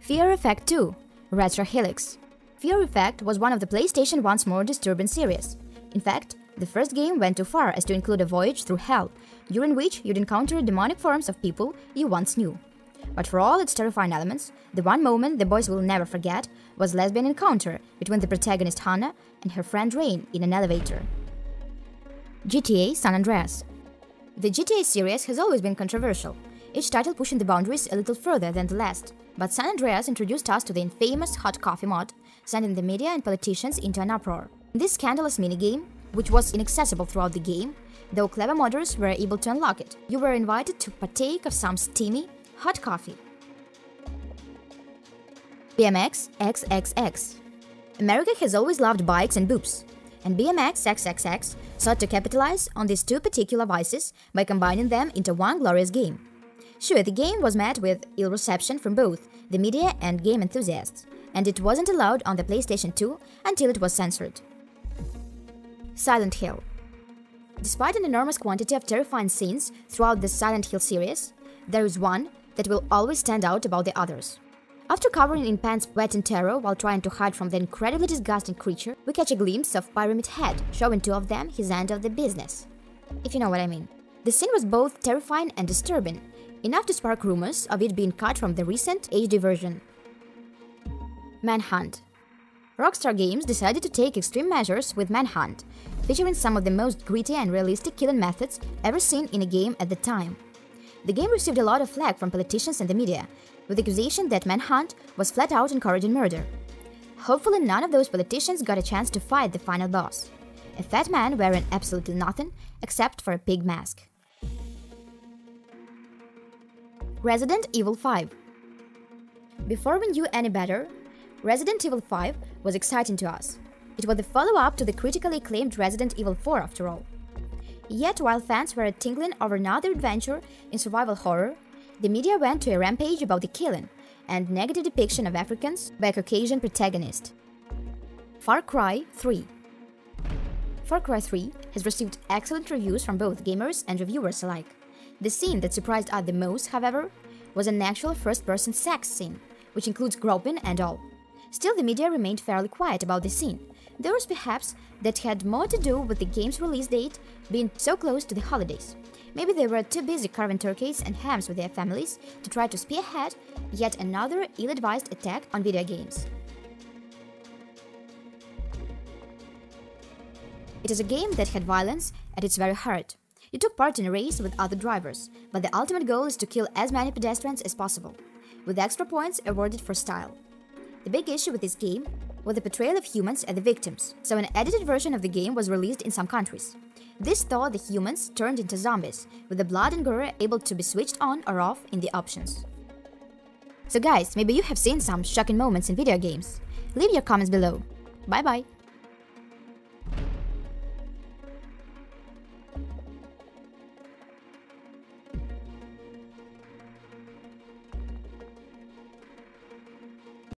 Fear Effect 2 Retro Helix. Fear Effect was one of the PlayStation 1's more disturbing series. In fact, the first game went too far as to include a voyage through hell, during which you'd encounter demonic forms of people you once knew. But for all its terrifying elements, the one moment the boys will never forget was lesbian encounter between the protagonist Hannah and her friend Rain in an elevator. GTA San Andreas. The GTA series has always been controversial, each title pushing the boundaries a little further than the last, but San Andreas introduced us to the infamous hot coffee mod, sending the media and politicians into an uproar. In this scandalous minigame, which was inaccessible throughout the game, though clever modders were able to unlock it, you were invited to partake of some steamy, hot coffee. BMX XXX. America has always loved bikes and boobs, and BMX XXX sought to capitalize on these two particular vices by combining them into one glorious game. Sure, the game was met with ill reception from both the media and game enthusiasts, and it wasn't allowed on the PlayStation 2 until it was censored. Silent Hill. Despite an enormous quantity of terrifying scenes throughout the Silent Hill series, there is one that will always stand out above the others. After covering in pants wet in terror while trying to hide from the incredibly disgusting creature, we catch a glimpse of Pyramid Head, showing two of them his end of the business. If you know what I mean. The scene was both terrifying and disturbing, enough to spark rumors of it being cut from the recent HD version. Manhunt. Rockstar Games decided to take extreme measures with Manhunt, featuring some of the most gritty and realistic killing methods ever seen in a game at the time. The game received a lot of flack from politicians and the media, with the accusation that Manhunt was flat out encouraging murder. Hopefully none of those politicians got a chance to fight the final boss, a fat man wearing absolutely nothing except for a pig mask. Resident Evil 5. Before we knew any better, Resident Evil 5 was exciting to us. It was the follow-up to the critically acclaimed Resident Evil 4 after all. Yet while fans were tingling over another adventure in survival horror, the media went to a rampage about the killing and negative depiction of Africans by a Caucasian protagonist. Far Cry 3. Far Cry 3 has received excellent reviews from both gamers and reviewers alike. The scene that surprised us the most, however, was an actual first-person sex scene, which includes groping and all. Still, the media remained fairly quiet about the scene. There was perhaps that had more to do with the game's release date being so close to the holidays. Maybe they were too busy carving turkeys and hams with their families to try to spearhead yet another ill-advised attack on video games. It is a game that had violence at its very heart. You took part in a race with other drivers, but the ultimate goal is to kill as many pedestrians as possible, with extra points awarded for style. The big issue with this game was the portrayal of humans as the victims, so an edited version of the game was released in some countries. This saw the humans turned into zombies, with the blood and gore able to be switched on or off in the options. So guys, maybe you have seen some shocking moments in video games. Leave your comments below. Bye bye!